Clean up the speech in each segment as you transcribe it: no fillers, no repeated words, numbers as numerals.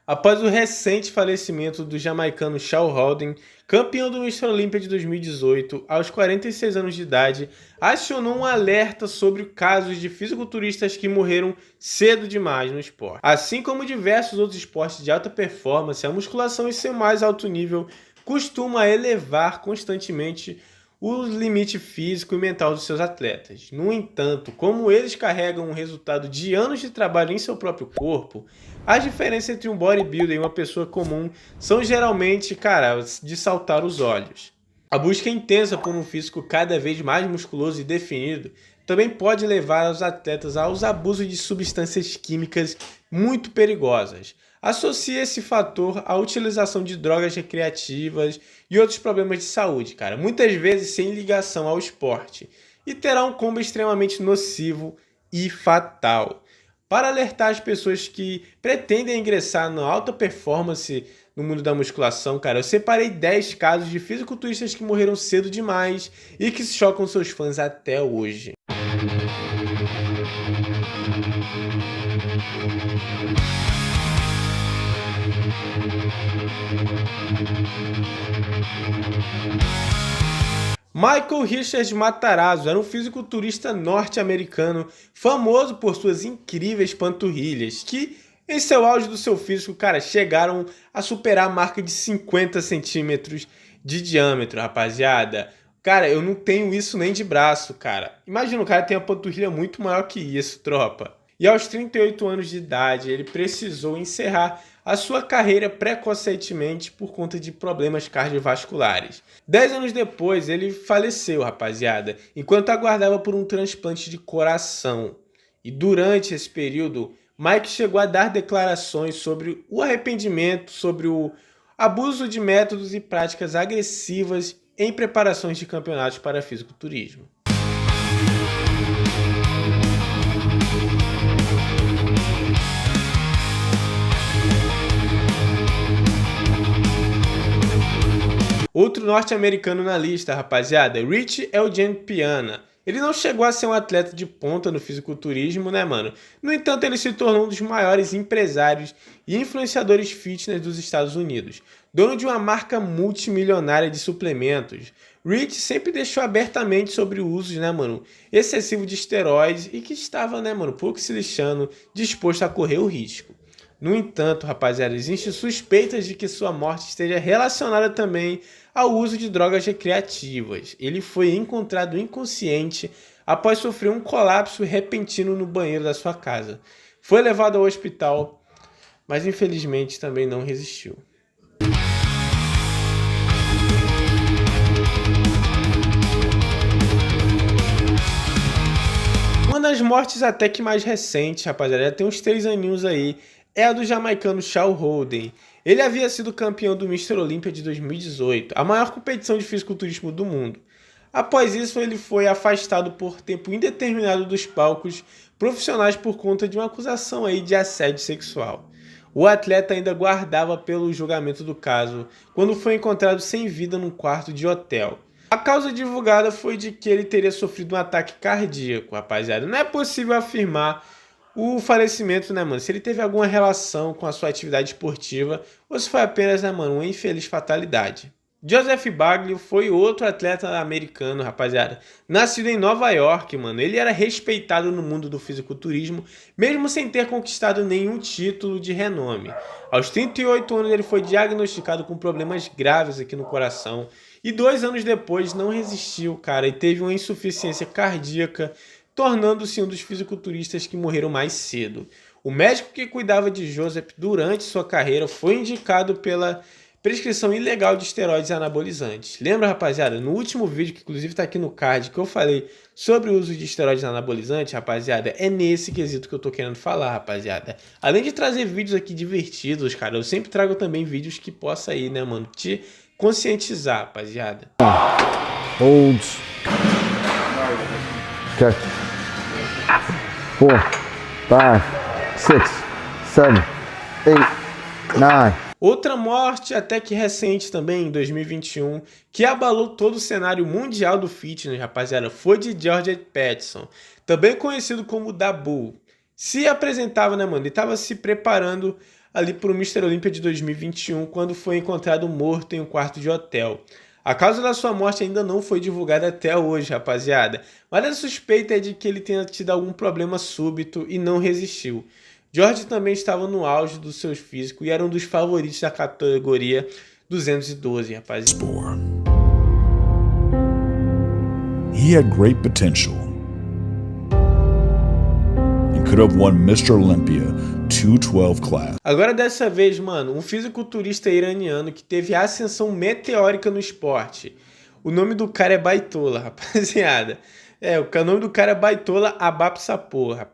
Após o recente falecimento do jamaicano Shawn Hoden, campeão do Mr. Olympia de 2018, aos 46 anos de idade, acionou um alerta sobre casos de fisiculturistas que morreram cedo demais no esporte. Assim como diversos outros esportes de alta performance, a musculação em seu mais alto nível costuma elevar constantemente o limite físico e mental dos seus atletas. No entanto, como eles carregam o resultado de anos de trabalho em seu próprio corpo, as diferenças entre um bodybuilder e uma pessoa comum são geralmente, de saltar os olhos. A busca intensa por um físico cada vez mais musculoso e definido também pode levar os atletas aos abusos de substâncias químicas muito perigosas. Associa esse fator à utilização de drogas recreativas e outros problemas de saúde, muitas vezes sem ligação ao esporte, e terá um combo extremamente nocivo e fatal. Para alertar as pessoas que pretendem ingressar na alta performance no mundo da musculação, eu separei 10 casos de fisiculturistas que morreram cedo demais e que chocam seus fãs até hoje. Michael Richards Matarazzo era um fisiculturista norte-americano famoso por suas incríveis panturrilhas, que em seu auge do seu físico, chegaram a superar a marca de 50 centímetros de diâmetro, rapaziada. Eu não tenho isso nem de braço, Imagina, o cara tem uma panturrilha muito maior que isso, tropa. E aos 38 anos de idade, ele precisou encerrar a sua carreira precocemente por conta de problemas cardiovasculares. 10 anos depois, ele faleceu, rapaziada, enquanto aguardava por um transplante de coração. E durante esse período, Mike chegou a dar declarações sobre o arrependimento, sobre o abuso de métodos e práticas agressivas em preparações de campeonatos para fisiculturismo. Outro norte-americano na lista, rapaziada, Rich Eugene Piana. Ele não chegou a ser um atleta de ponta no fisiculturismo, mano? No entanto, ele se tornou um dos maiores empresários e influenciadores fitness dos Estados Unidos. Dono de uma marca multimilionária de suplementos, Rich sempre deixou abertamente sobre o uso, excessivo de esteroides e que estava, pouco se lixando, disposto a correr o risco. No entanto, rapaziada, existem suspeitas de que sua morte esteja relacionada também ao uso de drogas recreativas. Ele foi encontrado inconsciente após sofrer um colapso repentino no banheiro da sua casa. Foi levado ao hospital, mas infelizmente também não resistiu. Uma das mortes até que mais recentes, rapaziada, tem uns 3 aninhos aí, é a do jamaicano Shawn Hoden. Ele havia sido campeão do Mr. Olympia de 2018, a maior competição de fisiculturismo do mundo. Após isso, ele foi afastado por tempo indeterminado dos palcos profissionais por conta de uma acusação aí de assédio sexual. O atleta ainda guardava pelo julgamento do caso, quando foi encontrado sem vida num quarto de hotel. A causa divulgada foi de que ele teria sofrido um ataque cardíaco, rapaziada. Não é possível afirmar o falecimento, se ele teve alguma relação com a sua atividade esportiva ou se foi apenas, uma infeliz fatalidade. Joseph Bagley foi outro atleta americano, rapaziada. Nascido em Nova York, ele era respeitado no mundo do fisiculturismo, mesmo sem ter conquistado nenhum título de renome. Aos 38 anos ele foi diagnosticado com problemas graves aqui no coração e 2 anos depois não resistiu, e teve uma insuficiência cardíaca, tornando-se um dos fisiculturistas que morreram mais cedo. O médico que cuidava de Joseph durante sua carreira foi indicado pela prescrição ilegal de esteroides anabolizantes. Lembra, rapaziada, no último vídeo, que inclusive está aqui no card, que eu falei sobre o uso de esteroides anabolizantes, rapaziada, é nesse quesito que eu tô querendo falar, rapaziada. Além de trazer vídeos aqui divertidos, eu sempre trago também vídeos que possa aí, te conscientizar, rapaziada. Holds. Okay. 4, 5, 6, 7, 8, 9. Outra morte até que recente também, em 2021, que abalou todo o cenário mundial do fitness, rapaziada, foi de George Peterson, também conhecido como Dabu. Se apresentava, ele estava se preparando ali para o Mr. Olympia de 2021, quando foi encontrado morto em um quarto de hotel. A causa da sua morte ainda não foi divulgada até hoje, rapaziada, mas a suspeita é de que ele tenha tido algum problema súbito e não resistiu. George também estava no auge do seu físico e era um dos favoritos da categoria 212, rapaziada. He had great potential and could have won Mr. Olympia 212 class. Agora dessa vez, mano, um fisiculturista iraniano que teve ascensão meteórica no esporte. O nome do cara é Baitola, rapaziada. O nome do cara é Baitola Abapsapor.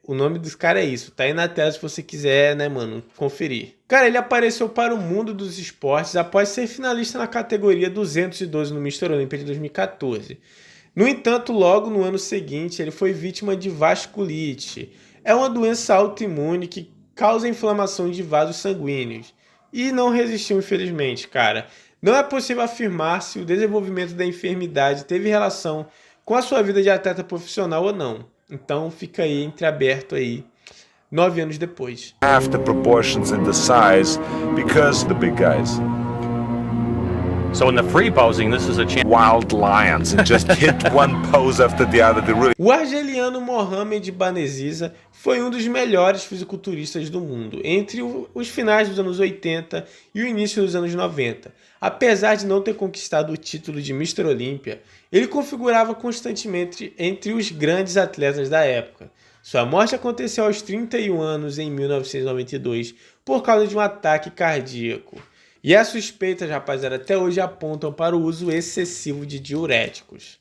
O nome dos caras é isso. Tá aí na tela se você quiser, né, mano, conferir. Cara, ele apareceu para o mundo dos esportes após ser finalista na categoria 212 no Mr. Olympia de 2014. No entanto, logo no ano seguinte, ele foi vítima de vasculite. É uma doença autoimune que causa inflamação de vasos sanguíneos. E não resistiu, infelizmente, cara. Não é possível afirmar se o desenvolvimento da enfermidade teve relação com a sua vida de atleta profissional ou não. Então fica aí entreaberto aí, 9 anos depois. Half the proportions in the size because the big guys. So in the free posing, this is a chance. Wild lions and just hit one pose after the other. They really... O argeliano Mohamed Baneziza foi um dos melhores fisiculturistas do mundo entre os finais dos anos 80 e o início dos anos 90. Apesar de não ter conquistado o título de Mr. Olympia, ele configurava constantemente entre os grandes atletas da época. Sua morte aconteceu aos 31 anos em 1992 por causa de um ataque cardíaco. E as suspeitas, rapaziada, até hoje apontam para o uso excessivo de diuréticos.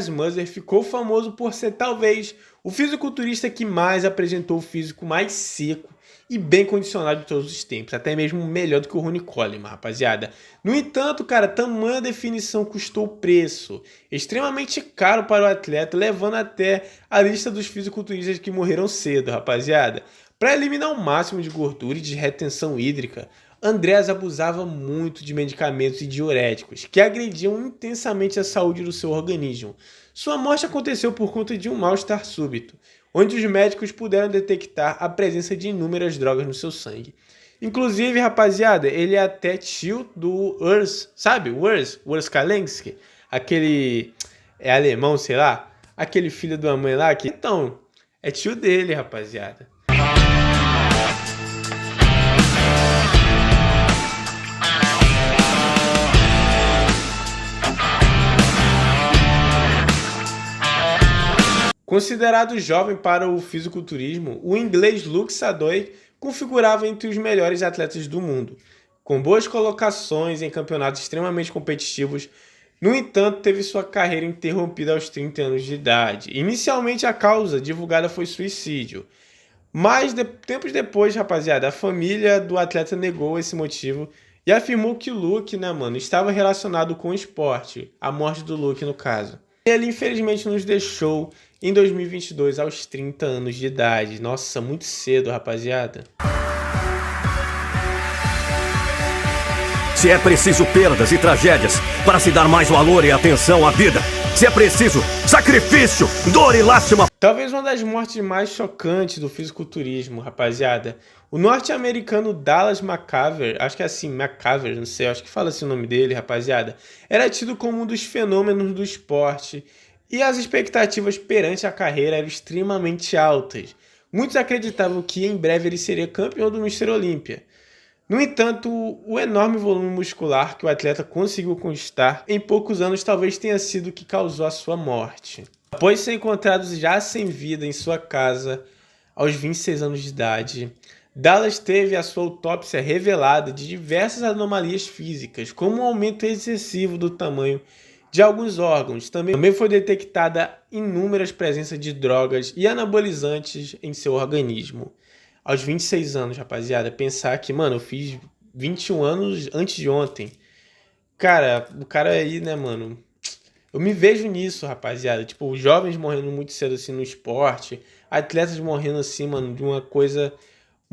Musser ficou famoso por ser talvez o fisiculturista que mais apresentou o físico mais seco e bem condicionado de todos os tempos, até mesmo melhor do que o Ronnie Coleman, rapaziada. No entanto, cara, tamanha definição custou preço, extremamente caro para o atleta, levando até a lista dos fisiculturistas que morreram cedo, rapaziada. Para eliminar o máximo de gordura e de retenção hídrica, Andreas abusava muito de medicamentos e diuréticos, que agrediam intensamente a saúde do seu organismo. Sua morte aconteceu por conta de um mal-estar súbito, onde os médicos puderam detectar a presença de inúmeras drogas no seu sangue. Inclusive, rapaziada, ele é até tio do Urs, sabe? Urs Kalensky, aquele alemão, sei lá, aquele filho da mãe lá, que então, é tio dele, rapaziada. Considerado jovem para o fisiculturismo, o inglês Luke Sadoy configurava entre os melhores atletas do mundo, com boas colocações em campeonatos extremamente competitivos. No entanto, teve sua carreira interrompida aos 30 anos de idade. Inicialmente, a causa divulgada foi suicídio, mas tempos depois, rapaziada, a família do atleta negou esse motivo e afirmou que o Luke, estava relacionado com o esporte, a morte do Luke no caso. Ele infelizmente nos deixou em 2022 aos 30 anos de idade. Nossa, muito cedo, rapaziada. Se é preciso perdas e tragédias para se dar mais valor e atenção à vida, se é preciso sacrifício, dor e lástima. Talvez uma das mortes mais chocantes do fisiculturismo, rapaziada. O norte-americano Dallas McCaver, acho que é assim, McCaver, não sei, acho que fala assim o nome dele, rapaziada, era tido como um dos fenômenos do esporte e as expectativas perante a carreira eram extremamente altas. Muitos acreditavam que em breve ele seria campeão do Mr. Olympia. No entanto, o enorme volume muscular que o atleta conseguiu conquistar em poucos anos talvez tenha sido o que causou a sua morte. Após ser encontrado já sem vida em sua casa, aos 26 anos de idade, Dallas teve a sua autópsia revelada de diversas anomalias físicas, como um aumento excessivo do tamanho de alguns órgãos. Também foi detectada inúmeras presenças de drogas e anabolizantes em seu organismo. Aos 26 anos, rapaziada, pensar que, eu fiz 21 anos antes de ontem. Cara, o cara aí, eu me vejo nisso, rapaziada. Tipo, os jovens morrendo muito cedo assim no esporte, atletas morrendo assim, de uma coisa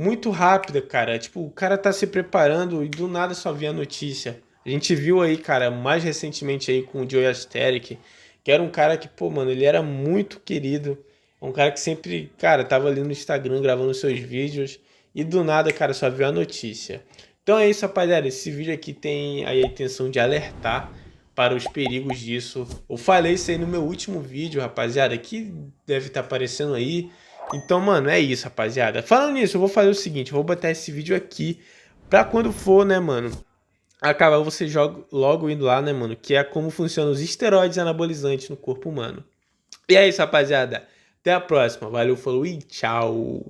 muito rápida, cara. Tipo, o cara tá se preparando e do nada só vê a notícia. A gente viu aí, cara, mais recentemente aí com o Joe Asterix, que era um cara que, pô, mano, ele era muito querido. Um cara que sempre, cara, tava ali no Instagram gravando seus vídeos e do nada, cara, só viu a notícia. Então é isso, rapaziada. Esse vídeo aqui tem aí a intenção de alertar para os perigos disso. Eu falei isso aí no meu último vídeo, rapaziada, que deve estar aparecendo aí. Então, mano, é isso, rapaziada. Falando nisso, eu vou fazer o seguinte, eu vou botar esse vídeo aqui pra quando for, né, mano, acabar, você joga logo indo lá, né, mano, que é como funcionam os esteroides anabolizantes no corpo humano. E é isso, rapaziada. Até a próxima. Valeu, falou e tchau.